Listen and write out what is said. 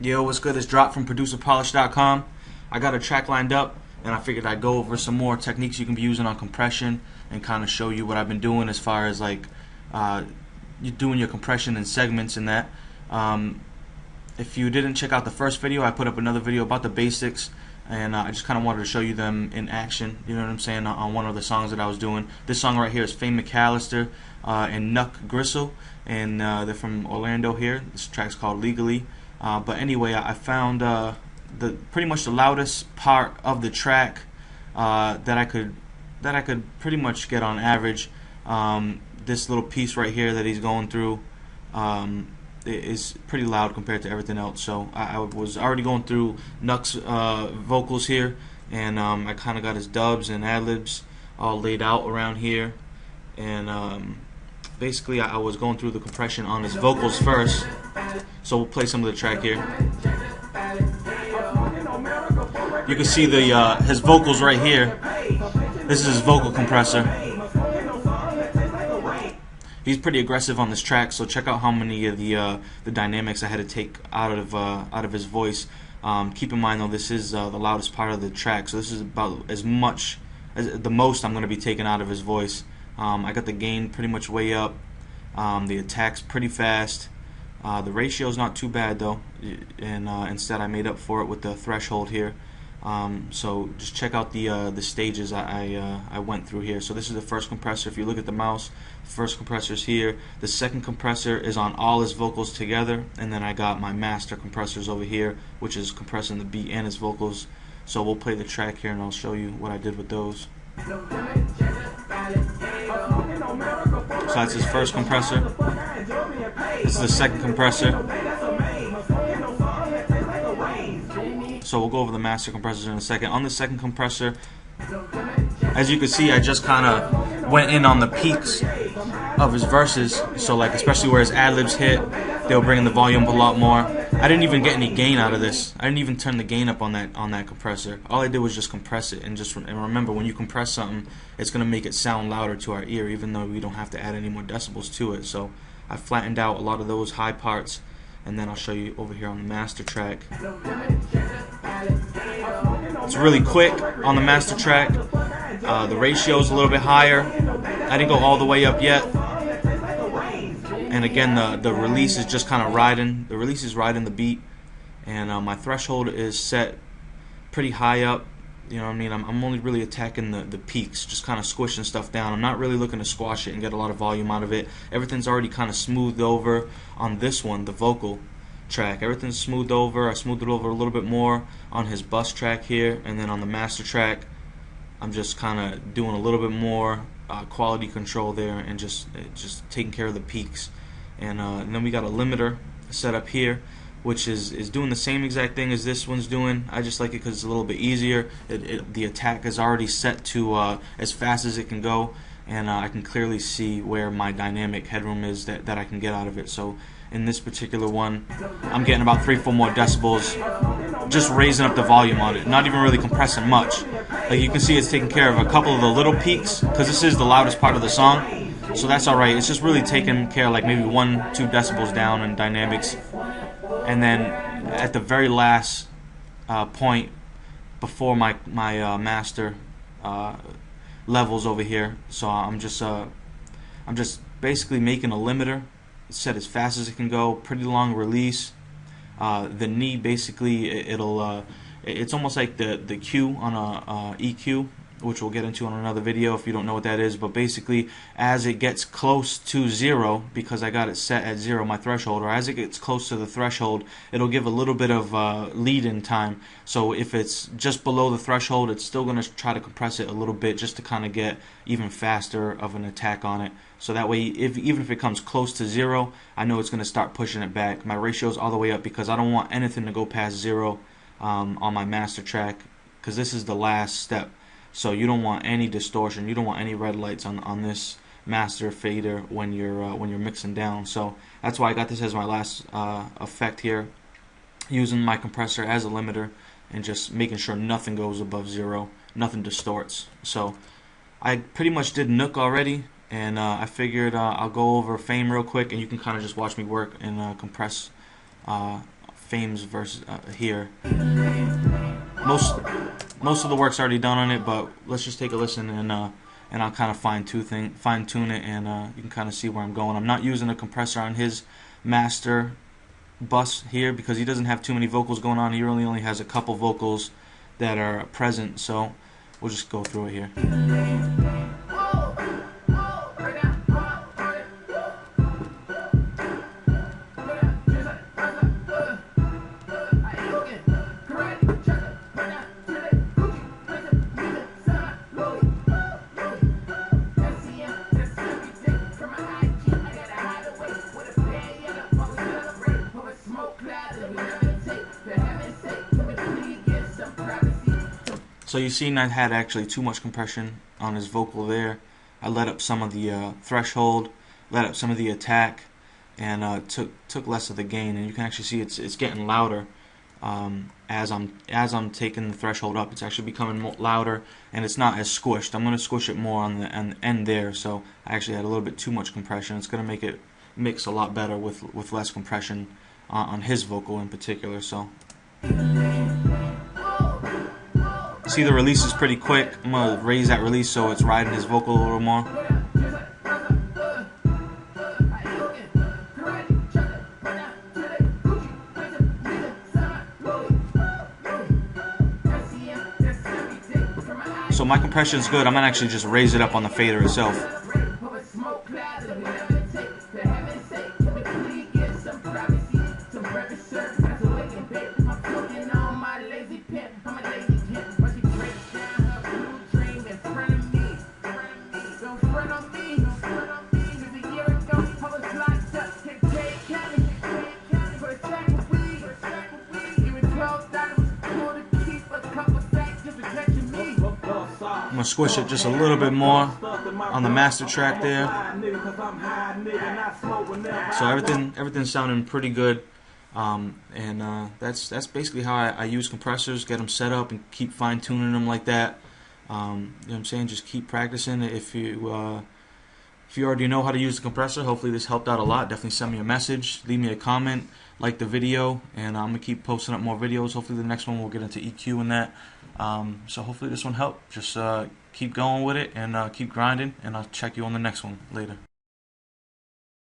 Yo, what's good? It's Drop from ProducerPolish.com. I got a track lined up, and I figured I'd go over some more techniques you can be using on compression and kind of show you what I've been doing as far as like you doing your compression in segments and that. If you didn't check out the first video, I put up another video about the basics, and I just kind of wanted to show you them in action. You know what I'm saying? On one of the songs that I was doing. This song right here is Faye McAllister and Nuck Gristle, and they're from Orlando here. This track's called Legally. But anyway, I found pretty much the loudest part of the track that I could pretty much get on average. This little piece right here that he's going through is pretty loud compared to everything else. So I was already going through Nuck's vocals here, and I kind of got his dubs and ad-libs all laid out around here, and basically I was going through the compression on his vocals first. So we'll play some of the track here. You can see the his vocals right here. This is his vocal compressor. He's pretty aggressive on this track, so check out how many of the dynamics I had to take out of his voice. Keep in mind though, this is the loudest part of the track, so this is about as much as the most I'm going to be taking out of his voice. I got the gain pretty much way up. The attack's pretty fast. The ratio's not too bad though, and instead I made up for it with the threshold here. So just check out the stages I went through here. So this is the first compressor. If you look at the mouse, the first compressor's here. The second compressor is on all his vocals together, and then I got my master compressors over here, which is compressing the beat and his vocals. So we'll play the track here, and I'll show you what I did with those. So that's his first compressor. This is the second compressor. So we'll go over the master compressors in a second. On the second compressor, as you can see, I just kind of went in on the peaks of his verses. So like, especially where his ad-libs hit, they were bringing the volume up a lot more. I didn't even get any gain out of this. I didn't even turn the gain up on that compressor. All I did was just compress it, and remember, when you compress something, it's going to make it sound louder to our ear, even though we don't have to add any more decibels to it. So I flattened out a lot of those high parts, and then I'll show you over here on the master track. It's really quick on the master track. The ratio's a little bit higher. I didn't go all the way up yet. And again, the release is just kind of riding. The release is riding the beat, and my threshold is set pretty high up. You know what I mean? I'm only really attacking the peaks, just kind of squishing stuff down. I'm not really looking to squash it and get a lot of volume out of it. Everything's already kind of smoothed over on this one, the vocal track. Everything's smoothed over. I smoothed it over a little bit more on his bus track here, and then on the master track, I'm just kind of doing a little bit more quality control there, and just taking care of the peaks. And then we got a limiter set up here, which is doing the same exact thing as this one's doing. I just like it because it's a little bit easier. The attack is already set to as fast as it can go, and I can clearly see where my dynamic headroom is that I can get out of it. So in this particular one, I'm getting about 3-4 more decibels, just raising up the volume on it, not even really compressing much. Like you can see, it's taking care of a couple of the little peaks, because this is the loudest part of the song. So that's alright. It's just really taking care of like maybe 1-2 decibels down in dynamics. And then at the very last point before my master levels over here, so I'm just basically making a limiter set as fast as it can go, pretty long release. The knee, basically, it's almost like the Q on a EQ, which we'll get into on another video if you don't know what that is. But basically, as it gets close to 0, because I got it set at 0, my threshold, or as it gets close to the threshold, it'll give a little bit of lead-in time. So if it's just below the threshold, it's still going to try to compress it a little bit just to kind of get even faster of an attack on it. So that way, even if it comes close to 0, I know it's going to start pushing it back. My ratio's all the way up because I don't want anything to go past 0 on my master track, because this is the last step. So you don't want any distortion, you don't want any red lights on this master fader when you're mixing down. So that's why I got this as my last effect here, using my compressor as a limiter and just making sure nothing goes above 0, nothing distorts. So I pretty much did Nook already, and I figured I'll go over Fame real quick, and you can kind of just watch me work and compress Fames versus here. Most of the work's already done on it, but let's just take a listen, and I'll kind of fine tune it, and you can kind of see where I'm going. I'm not using a compressor on his master bus here because he doesn't have too many vocals going on. He really only has a couple vocals that are present, so we'll just go through it here. So you've seen I had actually too much compression on his vocal there. I let up some of the threshold, let up some of the attack, and took less of the gain. And you can actually see it's getting louder as I'm taking the threshold up. It's actually becoming louder, and it's not as squished. I'm going to squish it more on the end there. So I actually had a little bit too much compression. It's going to make it mix a lot better with less compression on his vocal in particular. So. See, the release is pretty quick. I'm going to raise that release so it's riding his vocal a little more. So my compression is good. I'm going to actually just raise it up on the fader itself. I'm going to squish it just a little bit more on the master track there. So everything's sounding pretty good. That's basically how I use compressors, get them set up and keep fine-tuning them like that. You know what I'm saying? Just keep practicing. If you already know how to use the compressor, hopefully this helped out a lot. Definitely send me a message, leave me a comment, like the video, and I'm going to keep posting up more videos. Hopefully the next one we'll get into EQ and that. So hopefully this one helped. Just keep going with it and keep grinding, and I'll check you on the next one later.